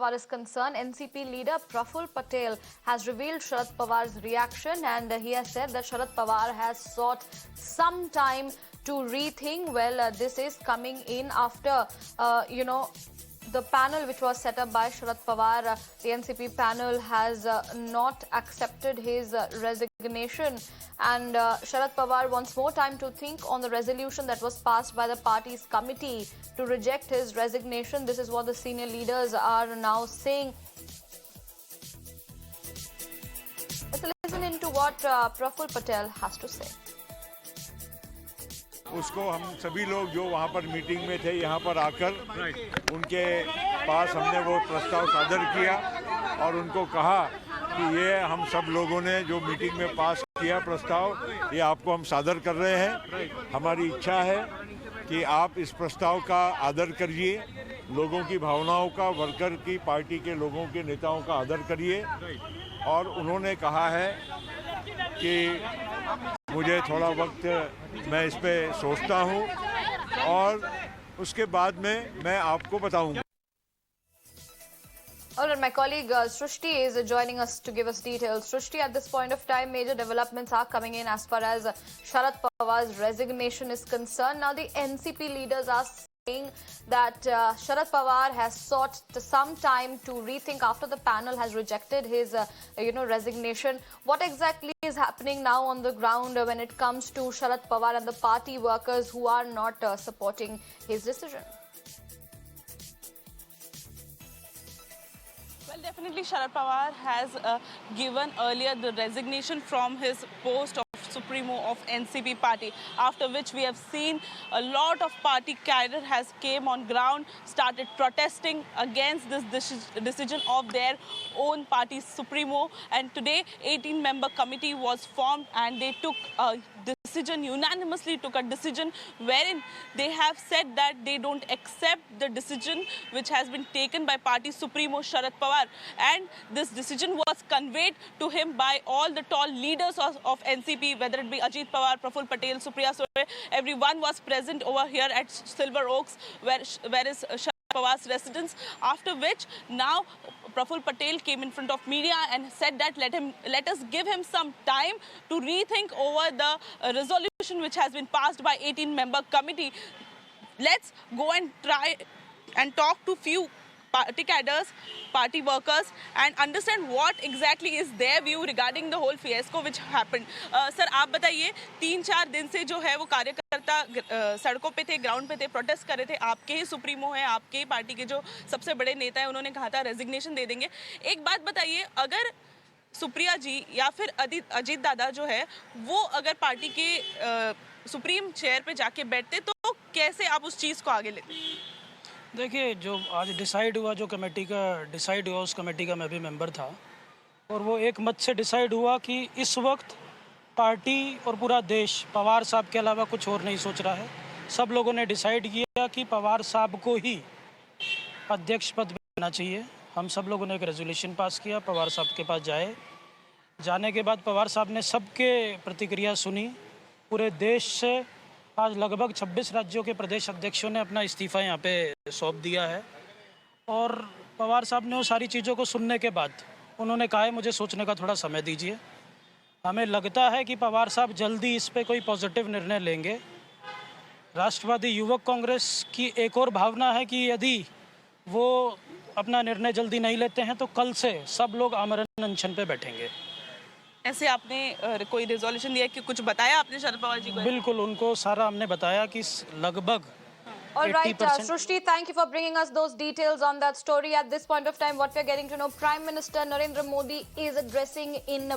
Pawar is concerned, NCP leader Praful Patel has revealed Sharad Pawar's reaction, and he has said that Sharad Pawar has sought some time to rethink. Well, this is coming in after, the panel which was set up by Sharad Pawar, the NCP panel has not accepted his resignation, and Sharad Pawar wants more time to think on the resolution that was passed by the party's committee to reject his resignation. This is what the senior leaders are now saying. Let's listen into what Praful Patel has to say. उसको हम सभी लोग जो वहाँ पर meeting में थे यहाँ पर आकर उनके पास हमने वो प्रस्ताव सादर किया और उनको कहा कि ये हम सब लोगों ने जो मीटिंग में पास किया प्रस्ताव, ये आपको हम सादर कर रहे हैं। हमारी इच्छा है कि आप इस प्रस्ताव का आदर करिए, लोगों की भावनाओं का, वर्कर की, पार्टी के लोगों के नेताओं का आदर करिए। और उन्होंने कहा है कि मुझे थोड़ा वक्त मैं इस पे सोचता हूँ और उसके बाद में मैं आपको बताऊंगा। All right, my colleague Srushti is joining us to give us details. Srushti, at this point of time, major developments are coming in as far as Sharad Pawar's resignation is concerned. Now, the NCP leaders are saying that Sharad Pawar has sought some time to rethink after the panel has rejected his, resignation. What exactly is happening now on the ground when it comes to Sharad Pawar and the party workers who are not supporting his decision? Well, definitely Sharad Pawar has given earlier the resignation from his post of Supremo of NCP party, after which we have seen a lot of party cadre has came on ground, started protesting against this decision of their own party Supremo, and today 18-member committee was formed and they took a decision, unanimously took a decision wherein they have said that they don't accept the decision which has been taken by party Supremo Sharad Pawar, and this decision was conveyed to him by all the tall leaders of NCP, whether it be Ajit Pawar, Praful Patel, Supriya Sule. Everyone was present over here at Silver Oaks, where is Sharad Pawar's residence, after which now Praful Patel came in front of media and said that let us give him some time to rethink over the resolution which has been passed by 18-member committee. Let's go and try and talk to few party cadres, party workers, and understand what exactly is their view regarding the whole fiasco which happened. Sir, आप बताइए, 3-4 दिन से जो है वो कार्यकर्ता सड़कों पे थे, ग्राउंड पे थे, प्रोटेस्ट कर रहे थे। आपके ही सुप्रीमो हैं, आपके ही पार्टी के जो सबसे बड़े नेता हैं, उन्होंने कहा था रेजिग्नेशन दे देंगे। एक बात बताइए, अगर सुप्रिया जी या फिर अजीत दादा जो है वो अगर पार्टी के सुप्रीम चेयर पे जाके बैठते तो कैसे आप उस चीज़ को आगे लेते? देखिए, जो आज डिसाइड हुआ, जो कमेटी का डिसाइड हुआ, उस कमेटी का मैं भी मेंबर था और वो एक मत से डिसाइड हुआ कि इस वक्त पार्टी और पूरा देश पवार साहब के अलावा कुछ और नहीं सोच रहा है। सब लोगों ने डिसाइड किया कि पवार साहब को ही अध्यक्ष पद देना चाहिए। हम सब लोगों ने एक रेजोल्यूशन पास किया, पवार साहब के पास जाने के बाद पवार साहब ने सबके प्रतिक्रिया सुनी। पूरे देश से आज लगभग 26 राज्यों के प्रदेश अध्यक्षों ने अपना इस्तीफ़ा यहाँ पे सौंप दिया है और पवार साहब ने वो सारी चीज़ों को सुनने के बाद उन्होंने कहा है मुझे सोचने का थोड़ा समय दीजिए। हमें लगता है कि पवार साहब जल्दी इस पे कोई पॉजिटिव निर्णय लेंगे। राष्ट्रवादी युवक कांग्रेस की एक और भावना है कि यदि वो अपना निर्णय जल्दी नहीं लेते हैं तो कल से सब लोग आमरण अनशन पे बैठेंगे। ऐसे आपने कोई रेजोल्यूशन दिया कि कुछ बताया आपने शरद पवार जी को? बिल्कुल, उनको सारा हमने बताया कि लगभग All right, Srushti, thank you for bringing us those details on that story. At this point of time, what we are getting to know, Prime Minister Narendra Modi is addressing in